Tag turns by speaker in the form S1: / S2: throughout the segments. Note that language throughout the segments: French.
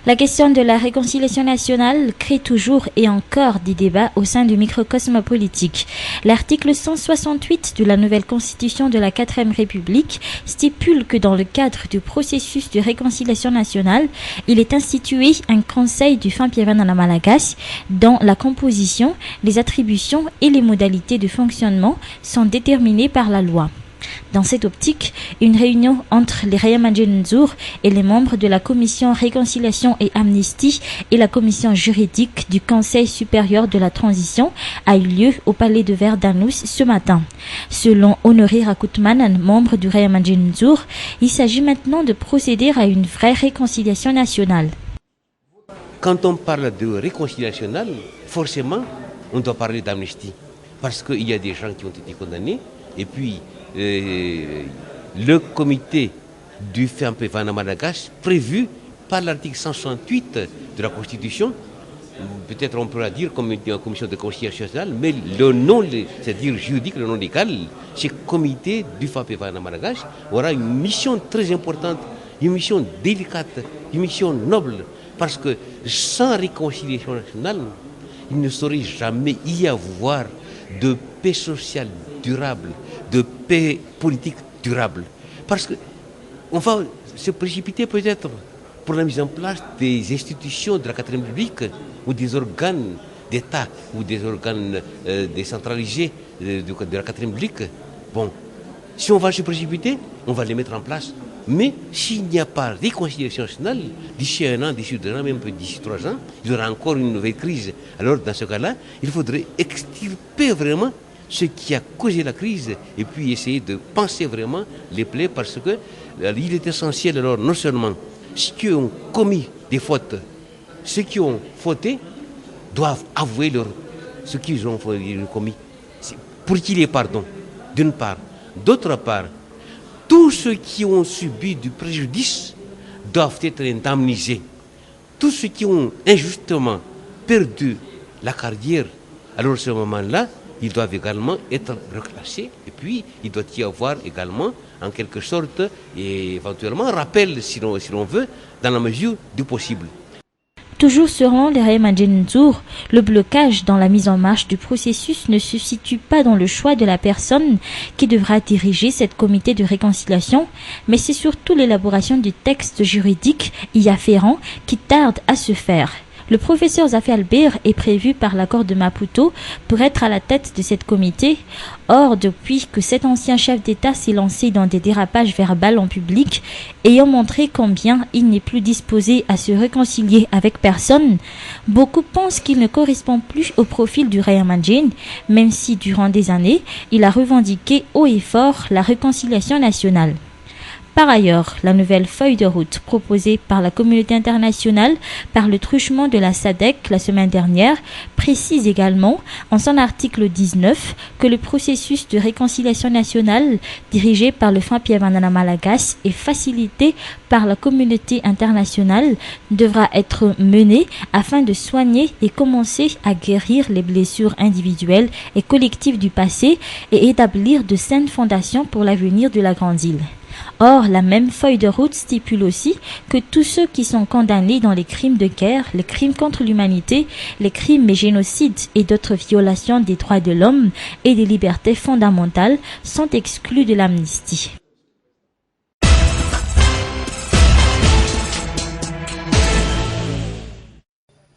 S1: La question de la réconciliation nationale crée toujours et encore des débats au sein du microcosme politique. L'article 168 de la nouvelle constitution de la 4e République stipule que dans le cadre du processus de réconciliation nationale, il est institué un conseil du Fampiévanana Malagasy dont la composition, les attributions et les modalités de fonctionnement sont déterminées par la loi. Dans cette optique, une réunion entre les Rayamandjin-Nzour et les membres de la commission Réconciliation et Amnistie et la commission juridique du Conseil supérieur de la transition a eu lieu au palais de Verre d'Anous ce matin. Selon Honoré Rakoutmanen, membre du Rayamandjin-Nzour, il s'agit maintenant de procéder à une vraie réconciliation nationale.
S2: Quand on parle de réconciliation nationale, forcément, on doit parler d'amnistie. Parce qu'il y a des gens qui ont été condamnés et puis le comité du Fampiévanana Malagasy prévu par l'article 168 de la Constitution, peut-être on pourra dire comme une commission de conciliation nationale, mais le nom, c'est-à-dire juridique, le nom légal, c'est comité du Fampiévanana Malagasy, aura une mission très importante, une mission délicate, une mission noble, parce que sans réconciliation nationale, il ne saurait jamais y avoir de paix sociale durable, de paix politique durable. Parce qu'on va se précipiter peut-être pour la mise en place des institutions de la 4e République ou des organes d'État ou des organes décentralisés de la 4e République. Bon, si on va se précipiter, on va les mettre en place. Mais s'il n'y a pas de réconciliation nationale, d'ici 1 an, d'ici 2 ans, même d'ici 3 ans, il y aura encore une nouvelle crise. Alors dans ce cas-là, il faudrait extirper vraiment ce qui a causé la crise et puis essayer de penser vraiment les plaies parce que il est essentiel alors non seulement ceux qui ont commis des fautes, ceux qui ont fauté doivent avouer ce qu'ils ont commis pour qu'il y ait pardon d'une part. D'autre part, tous ceux qui ont subi du préjudice doivent être indemnisés. Tous ceux qui ont injustement perdu la carrière, alors à ce moment-là, ils doivent également être reclassés et puis il doit y avoir également en quelque sorte et éventuellement un rappel si l'on veut dans la mesure du possible.
S1: Toujours selon les Rayamandjin-Nzour, le blocage dans la mise en marche du processus ne se situe pas dans le choix de la personne qui devra diriger cette comité de réconciliation, mais c'est surtout l'élaboration du texte juridique y afférent qui tarde à se faire. Le professeur Zafé Albert est prévu par l'accord de Maputo pour être à la tête de cette comité. Or, depuis que cet ancien chef d'État s'est lancé dans des dérapages verbaux en public, ayant montré combien il n'est plus disposé à se réconcilier avec personne, beaucoup pensent qu'il ne correspond plus au profil du Rayamandjin, même si durant des années, il a revendiqué haut et fort la réconciliation nationale. Par ailleurs, la nouvelle feuille de route proposée par la communauté internationale par le truchement de la SADC la semaine dernière précise également, en son article 19, que le processus de réconciliation nationale dirigé par le Fampiévanana Malagasy et facilité par la communauté internationale devra être mené afin de soigner et commencer à guérir les blessures individuelles et collectives du passé et établir de saines fondations pour l'avenir de la Grande Île. Or, la même feuille de route stipule aussi que tous ceux qui sont condamnés dans les crimes de guerre, les crimes contre l'humanité, les crimes et génocides et d'autres violations des droits de l'homme et des libertés fondamentales sont exclus de l'amnistie.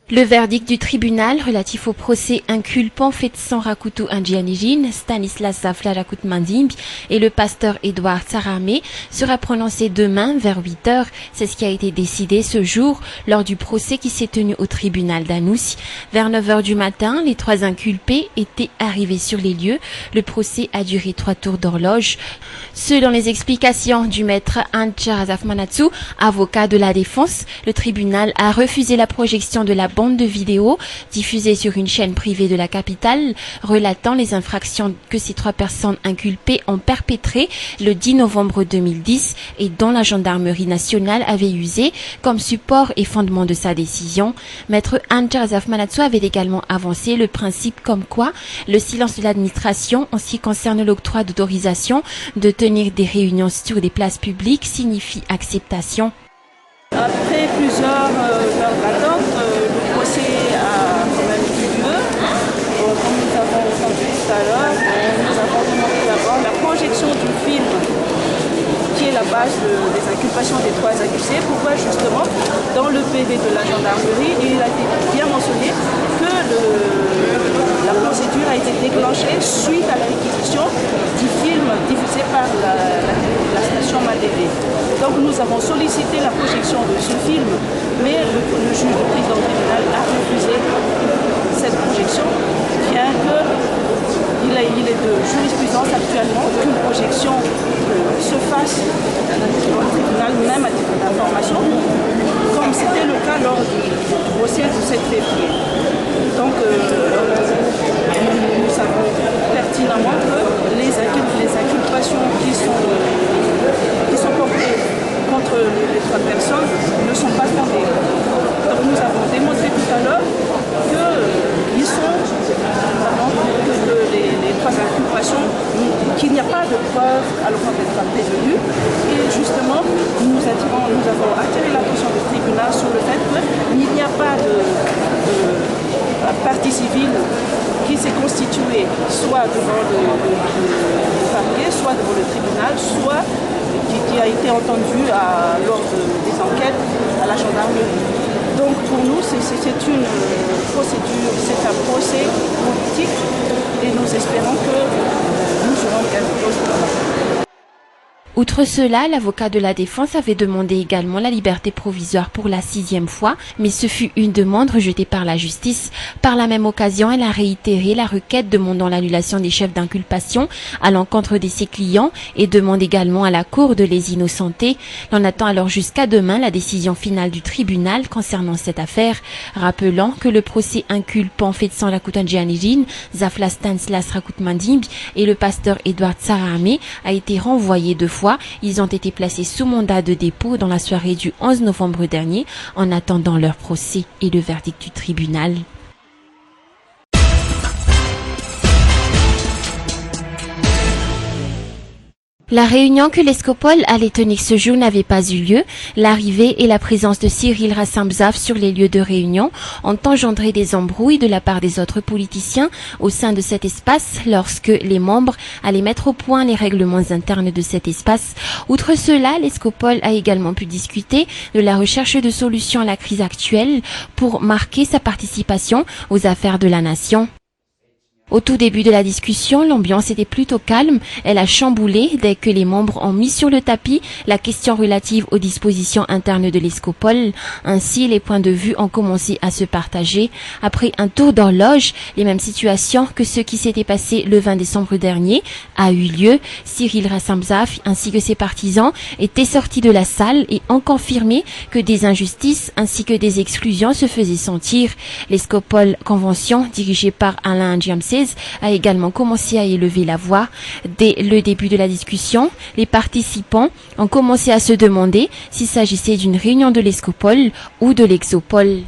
S3: Le verdict du tribunal relatif au procès inculpant Fetsan Rakutu Andjianijin, Stanislas Rakoutmandimbi et le pasteur Edouard Tsarame sera prononcé demain vers 8h. C'est ce qui a été décidé ce jour lors du procès qui s'est tenu au tribunal d'Anoussi. Vers 9h du matin, les 3 inculpés étaient arrivés sur les lieux. Le procès a duré 3 tours d'horloge. Selon les explications du maître Ancha Razafmanatsu, avocat de la défense, le tribunal a refusé la projection de la bande de vidéo diffusée sur une chaîne privée de la capitale relatant les infractions que ces 3 personnes inculpées ont perpétrées le 10 novembre 2010 et dont la gendarmerie nationale avait usé comme support et fondement de sa décision. Maître Ancha Razafmanatsu avait également avancé le principe comme quoi le silence de l'administration en ce qui concerne l'octroi d'autorisation de tenir des réunions sur des places publiques signifie acceptation.
S4: Après plusieurs heures d'attente, le procès a quand même eu lieu. Comme nous avons entendu tout à l'heure, nous avons demandé d'abord la projection du film qui est la base des inculpations des 3 accusés. Pourquoi justement, dans le PV de la gendarmerie, il a été bien mentionné que la procédure a été déclenchée suite à la réquisition du film diffusé par la station MATV. Donc nous avons sollicité la projection de ce film, mais le juge, le président du tribunal, a refusé cette projection, bien qu'il est de jurisprudence actuellement qu'une projection se fasse dans le tribunal, même à titre d'information, comme c'était le cas lors du procès du 7 février. Donc nous savons pertinemment que les inculpations qui sont portées contre les 3 personnes ne sont pas fondées. Donc nous avons démontré tout à l'heure les 3 inculpations, qu'il n'y a pas de preuves à l'occasion d'être prévenus. Et justement, nous avons attiré l'attention du tribunal sur le fait qu'il n'y a pas de partie civile qui s'est constituée soit devant le parquet, soit devant le tribunal, soit qui a été entendue lors des enquêtes à la gendarmerie. Donc pour nous, c'est une procédure, c'est un procès politique et nous espérons que nous aurons quelque chose de la.
S3: Outre cela, l'avocat de la défense avait demandé également la liberté provisoire pour la 6e fois, mais ce fut une demande rejetée par la justice. Par la même occasion, elle a réitéré la requête demandant l'annulation des chefs d'inculpation à l'encontre de ses clients et demande également à la Cour de les innocenter. On attend alors jusqu'à demain la décision finale du tribunal concernant cette affaire, rappelant que le procès inculpant Fetsan Rakoutanjianijin, Zafla Stanislas Rakutmandimbi et le pasteur Edouard Tsarame a été renvoyé 2 fois. Ils ont été placés sous mandat de dépôt dans la soirée du 11 novembre dernier en attendant leur procès et le verdict du tribunal. La réunion que l'Escopol allait tenir ce jour n'avait pas eu lieu. L'arrivée et la présence de Cyril Rassambzaf sur les lieux de réunion ont engendré des embrouilles de la part des autres politiciens au sein de cet espace lorsque les membres allaient mettre au point les règlements internes de cet espace. Outre cela, l'Escopol a également pu discuter de la recherche de solutions à la crise actuelle pour marquer sa participation aux affaires de la nation. Au tout début de la discussion, l'ambiance était plutôt calme. Elle a chamboulé dès que les membres ont mis sur le tapis la question relative aux dispositions internes de l'Escopol. Ainsi, les points de vue ont commencé à se partager. Après un tour d'horloge, les mêmes situations que ce qui s'était passé le 20 décembre dernier a eu lieu. Cyril Rassambzaf ainsi que ses partisans étaient sortis de la salle et ont confirmé que des injustices ainsi que des exclusions se faisaient sentir. L'Escopol Convention, dirigée par Alain Ndiamse, a également commencé à élever la voix. Dès le début de la discussion, les participants ont commencé à se demander s'il s'agissait d'une réunion de l'Escopol ou de l'Exopol.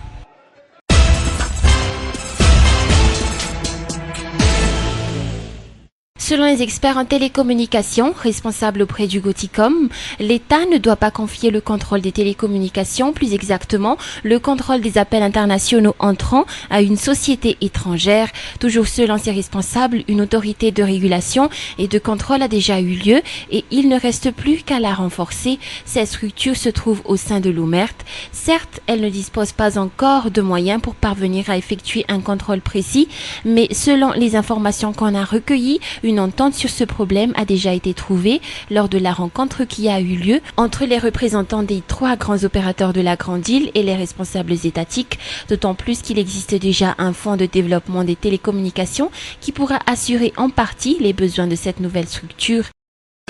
S3: Selon les experts en télécommunications responsables auprès du Goticom, l'État ne doit pas confier le contrôle des télécommunications, plus exactement le contrôle des appels internationaux entrants à une société étrangère. Toujours selon ces responsables, une autorité de régulation et de contrôle a déjà eu lieu et il ne reste plus qu'à la renforcer. Cette structure se trouve au sein de l'OMERT. Certes, elle ne dispose pas encore de moyens pour parvenir à effectuer un contrôle précis, mais selon les informations qu'on a recueillies, une entente sur ce problème a déjà été trouvée lors de la rencontre qui a eu lieu entre les représentants des 3 grands opérateurs de la Grande Île et les responsables étatiques, d'autant plus qu'il existe déjà un fonds de développement des télécommunications qui pourra assurer en partie les besoins de cette nouvelle structure.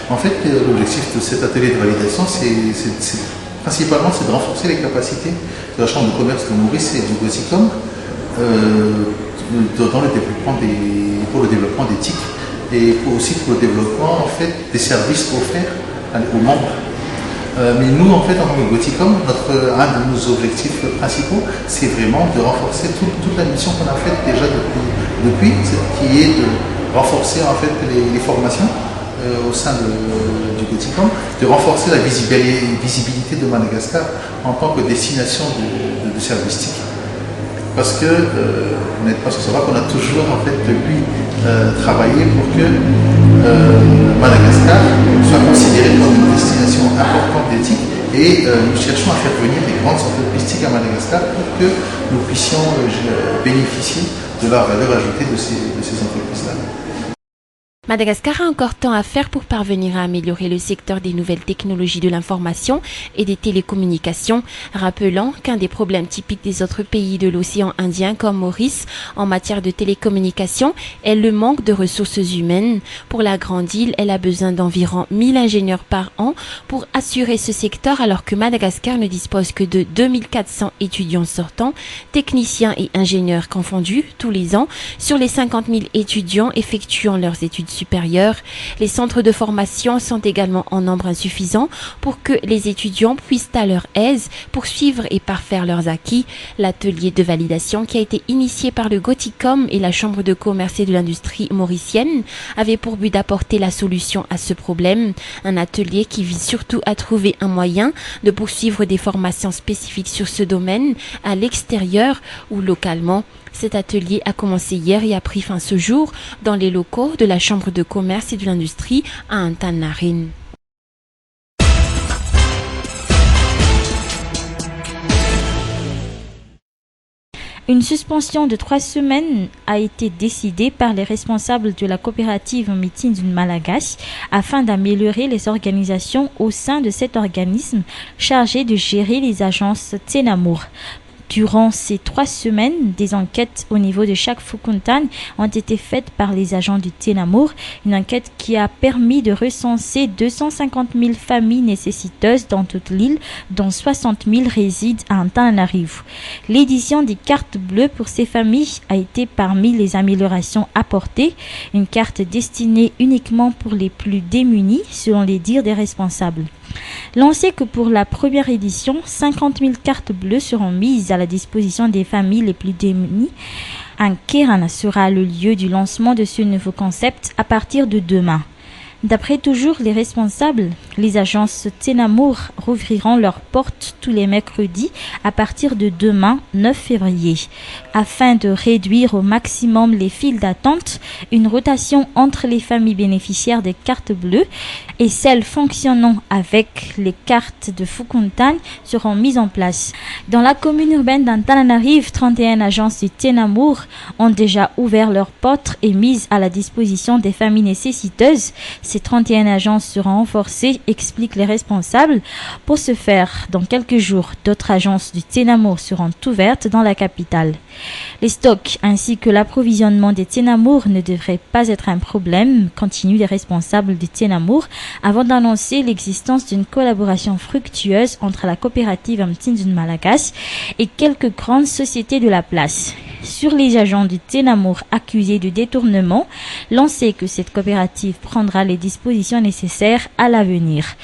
S5: En fait, l'objectif de cet atelier de validation, principalement, c'est de renforcer les capacités de la Chambre de commerce de Maurice et du Goticom pour le développement des TIC et aussi pour le développement en fait, des services offerts aux membres. Mais nous, en fait, en tant que Goticom, un de nos objectifs principaux, c'est vraiment de renforcer toute la mission qu'on a faite déjà depuis qui est de renforcer en fait les formations au sein du GOTICOM, de renforcer la visibilité de Madagascar en tant que destination de services TIC. Parce que vous n'êtes pas sans savoir qu'on a toujours en fait travaillé pour que Madagascar soit considéré comme une destination importante des TIC et nous cherchons à faire venir des grandes entreprises TIC à Madagascar pour que nous puissions bénéficier de la valeur ajoutée de ces entreprises-là.
S3: Madagascar a encore tant à faire pour parvenir à améliorer le secteur des nouvelles technologies de l'information et des télécommunications, rappelant qu'un des problèmes typiques des autres pays de l'océan Indien comme Maurice en matière de télécommunications est le manque de ressources humaines. Pour la grande île, elle a besoin d'environ 1000 ingénieurs par an pour assurer ce secteur alors que Madagascar ne dispose que de 2400 étudiants sortants, techniciens et ingénieurs confondus tous les ans sur les 50 000 étudiants effectuant leurs études supérieures. Les centres de formation sont également en nombre insuffisant pour que les étudiants puissent à leur aise poursuivre et parfaire leurs acquis. L'atelier de validation qui a été initié par le GOTICOM et la Chambre de commerce et de l'industrie mauricienne avait pour but d'apporter la solution à ce problème. Un atelier qui vise surtout à trouver un moyen de poursuivre des formations spécifiques sur ce domaine à l'extérieur ou localement. Cet atelier a commencé hier et a pris fin ce jour dans les locaux de la Chambre de commerce et de l'industrie à Antananarivo.
S1: Une suspension de 3 semaines a été décidée par les responsables de la coopérative Meeting du Malagasy afin d'améliorer les organisations au sein de cet organisme chargé de gérer les agences Tenamour. Durant ces 3 semaines, des enquêtes au niveau de chaque Fukuntan ont été faites par les agents du Tenamour, une enquête qui a permis de recenser 250 000 familles nécessiteuses dans toute l'île, dont 60 000 résident à Antananarivo. L'édition des cartes bleues pour ces familles a été parmi les améliorations apportées, une carte destinée uniquement pour les plus démunis, selon les dires des responsables. L'on sait que pour la première édition, 50 000 cartes bleues seront mises à la disposition des familles les plus démunies. Ankerana sera le lieu du lancement de ce nouveau concept à partir de demain. D'après toujours les responsables, les agences Tenamour rouvriront leurs portes tous les mercredis à partir de demain, 9 février. Afin de réduire au maximum les files d'attente, une rotation entre les familles bénéficiaires des cartes bleues et celles fonctionnant avec les cartes de Fukuntan seront mises en place. Dans la commune urbaine d'Antananarivo, 31 agences du Tenamour ont déjà ouvert leurs portes et mises à la disposition des familles nécessiteuses. Ces 31 agences seront renforcées, expliquent les responsables. Pour ce faire, dans quelques jours, d'autres agences du Tenamour seront ouvertes dans la capitale. Les stocks ainsi que l'approvisionnement des Tenamour ne devraient pas être un problème, continuent les responsables du Tenamour, avant d'annoncer l'existence d'une collaboration fructueuse entre la coopérative Meeting du Malagasy et quelques grandes sociétés de la place. Sur les agents du Tenamour accusés de détournement, l'on sait que cette coopérative prendra les dispositions nécessaires à l'avenir.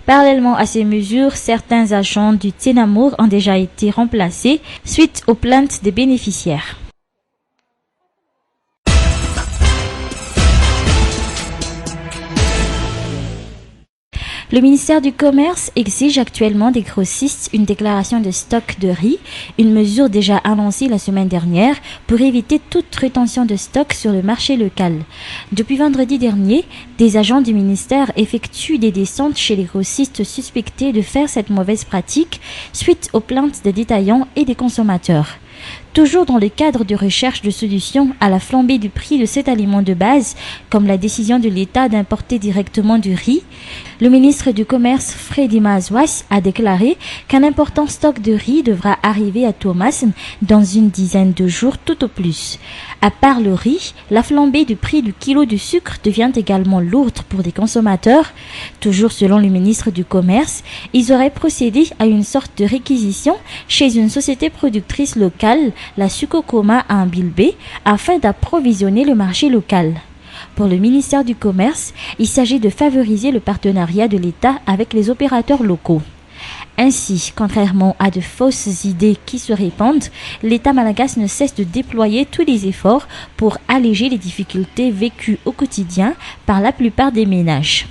S1: Parallèlement à ces mesures, certains agents du Tenamour ont déjà été remplacés suite aux plaintes des bénéficiaires. Le ministère du Commerce exige actuellement des grossistes une déclaration de stock de riz, une mesure déjà annoncée la semaine dernière pour éviter toute rétention de stock sur le marché local. Depuis vendredi dernier, des agents du ministère effectuent des descentes chez les grossistes suspectés de faire cette mauvaise pratique suite aux plaintes des détaillants et des consommateurs. Toujours dans le cadre de recherche de solutions à la flambée du prix de cet aliment de base, comme la décision de l'État d'importer directement du riz, le ministre du Commerce Freddy Mazouas a déclaré qu'un important stock de riz devra arriver à Thomas dans une dizaine de jours tout au plus. À part le riz, la flambée du prix du kilo de sucre devient également lourde pour des consommateurs. Toujours selon le ministre du Commerce, ils auraient procédé à une sorte de réquisition chez une société productrice locale, la Sukokoma à Mbilbé, afin d'approvisionner le marché local. Pour le ministère du Commerce, il s'agit de favoriser le partenariat de l'État avec les opérateurs locaux. Ainsi, contrairement à de fausses idées qui se répandent, l'État malagasy ne cesse de déployer tous les efforts pour alléger les difficultés vécues au quotidien par la plupart des ménages.